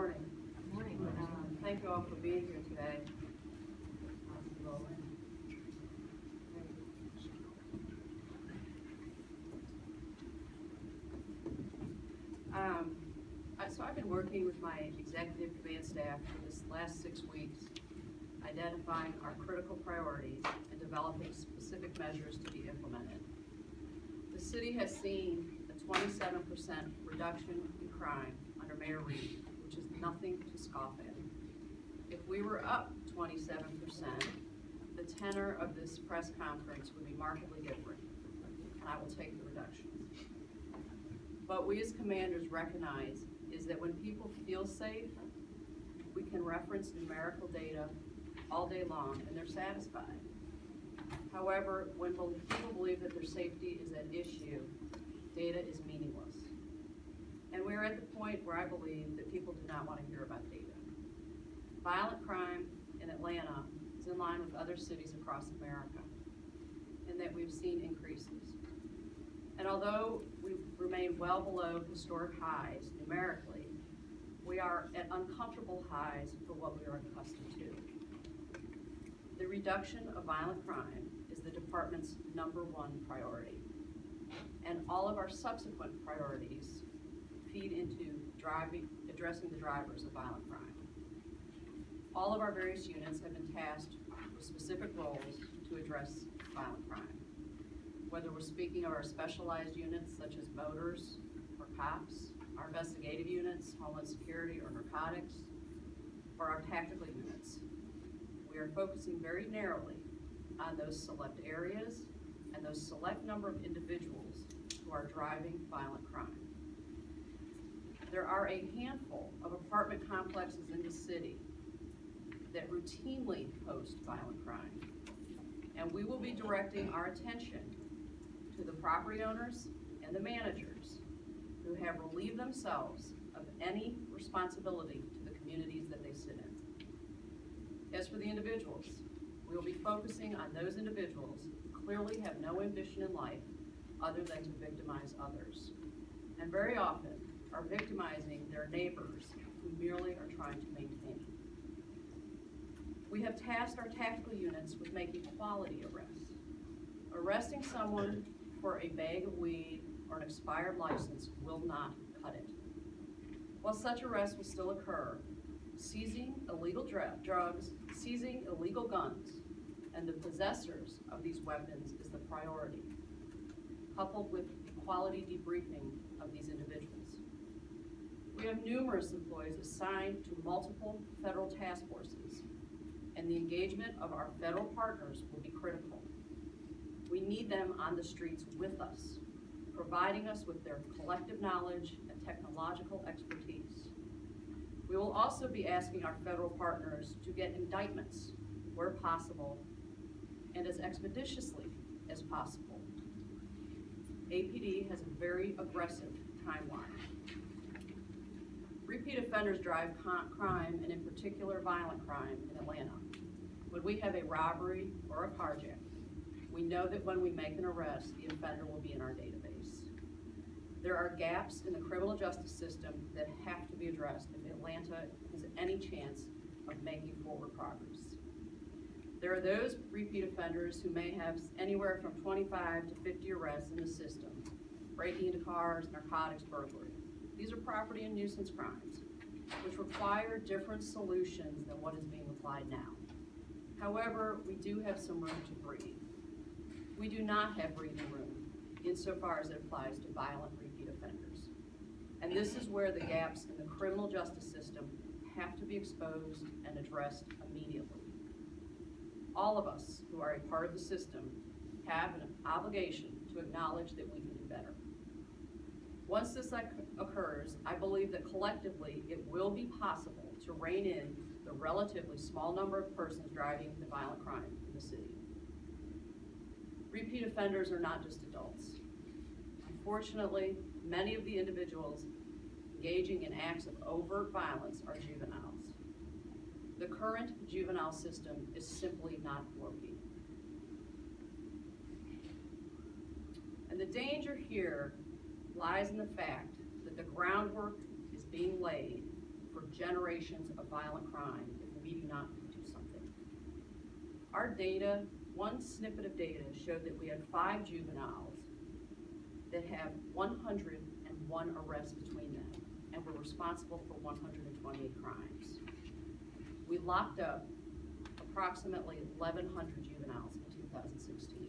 morning. Good morning. Thank you all for being here today. So I've been working with my executive command staff for this last 6 weeks, identifying our critical priorities and developing specific measures to be implemented. The city has seen a 27% reduction in crime under Mayor Reed, which is nothing to scoff at. If we were up 27%, the tenor of this press conference would be markedly different, and I will take the reductions. What we as commanders recognize is that when people feel safe, we can reference numerical data all day long and they're satisfied. However, when people believe that their safety is at issue, data is meaningless. And we're at the point where I believe that people do not want to hear about data. Violent crime in Atlanta is in line with other cities across America, in that we've seen increases. And although we remain well below historic highs numerically, we are at uncomfortable highs for what we are accustomed to. The reduction of violent crime is the department's #1 priority. And all of our subsequent priorities feed into addressing the drivers of violent crime. All of our various units have been tasked with specific roles to address violent crime. Whether we're speaking of our specialized units such as motors or cops, our investigative units, homeland security or narcotics, or our tactical units, we are focusing very narrowly on those select areas and those select number of individuals who are driving violent crime. There are a handful of apartment complexes in the city that routinely host violent crime, and we will be directing our attention to the property owners and the managers who have relieved themselves of any responsibility to the communities that they sit in. As for the individuals, we will be focusing on those individuals who clearly have no ambition in life other than to victimize others, and very often are victimizing their neighbors who merely are trying to maintain. We have tasked our tactical units with making quality arrests. Arresting someone for a bag of weed or an expired license will not cut it. While such arrests will still occur, seizing illegal drugs, seizing illegal guns, and the possessors of these weapons is the priority, coupled with quality debriefing of these individuals. We have numerous employees assigned to multiple federal task forces, and the engagement of our federal partners will be critical. We need them on the streets with us, providing us with their collective knowledge and technological expertise. We will also be asking our federal partners to get indictments where possible and as expeditiously as possible. APD has a very aggressive timeline. Repeat offenders drive crime, and in particular violent crime in Atlanta. When we have a robbery or a carjacking, we know that when we make an arrest, the offender will be in our database. There are gaps in the criminal justice system that have to be addressed if Atlanta has any chance of making forward progress. There are those repeat offenders who may have anywhere from 25 to 50 arrests in the system, breaking into cars, narcotics, burglary. These are property and nuisance crimes, which require different solutions than what is being applied now. However, we do have some room to breathe. We do not have breathing room insofar as it applies to violent repeat offenders. And this is where the gaps in the criminal justice system have to be exposed and addressed immediately. All of us who are a part of the system have an obligation to acknowledge that we can do better. Once this occurs, I believe that collectively it will be possible to rein in the relatively small number of persons driving the violent crime in the city. Repeat offenders are not just adults. Unfortunately, many of the individuals engaging in acts of overt violence are juveniles. The current juvenile system is simply not working. And the danger here lies in the fact that the groundwork is being laid for for generations of violent crime if we do not do something. Our data, one snippet of data showed that we had 5 juveniles that have 101 arrests between them and were responsible for 128 crimes. We locked up approximately 1,100 juveniles in 2016.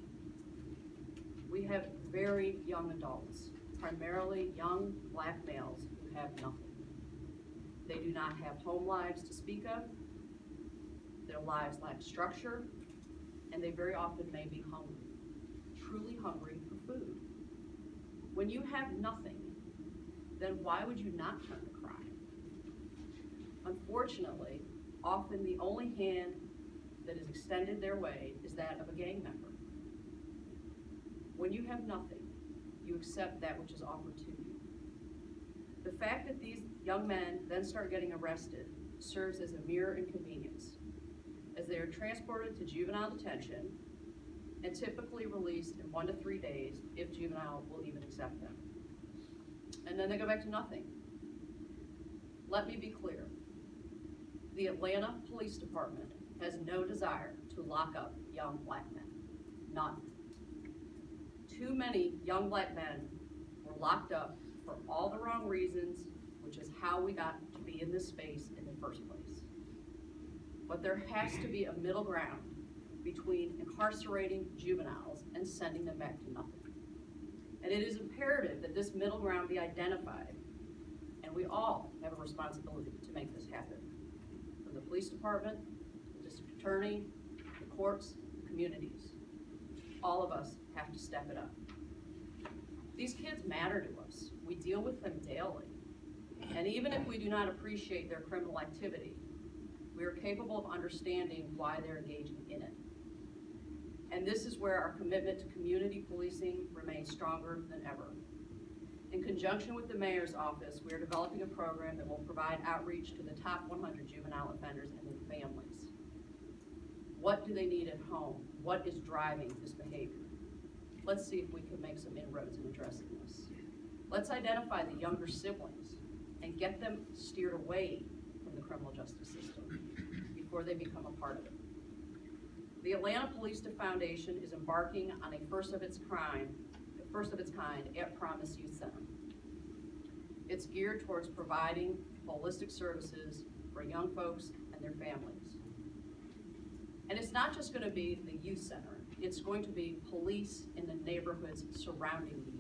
We have very young adults, primarily young Black males who have nothing. They do not have home lives to speak of, their lives lack structure, and they very often may be hungry, truly hungry for food. When you have nothing, then why would you not turn to crime? Unfortunately, often the only hand that is extended their way is that of a gang member. When you have nothing, you accept that which is offered to you. The fact that these young men then start getting arrested serves as a mere inconvenience, as they are transported to juvenile detention and typically released in 1 to 3 days if juvenile will even accept them. And then they go back to nothing. Let me be clear. The Atlanta Police Department has no desire to lock up young Black men. None. Too many young Black men were locked up for all the wrong reasons, which is how we got to be in this space in the first place. But there has to be a middle ground between incarcerating juveniles and sending them back to nothing. And it is imperative that this middle ground be identified, and we all have a responsibility to make this happen. From the police department, the district attorney, the courts, the communities. All of us have to step it up. These kids matter to us. We deal with them daily. And even if we do not appreciate their criminal activity, we are capable of understanding why they're engaging in it. And this is where our commitment to community policing remains stronger than ever. In conjunction with the mayor's office, we are developing a program that will provide outreach to the top 100 juvenile offenders and their families. What do they need at home? What is driving this behavior? Let's see if we can make some inroads in addressing this. Let's identify the younger siblings and get them steered away from the criminal justice system before they become a part of it. The Atlanta Police Foundation is embarking on a first of its kind at Promise Youth Center. It's geared towards providing holistic services for young folks and their families. And it's not just going to be the youth center, it's going to be police in the neighborhoods surrounding the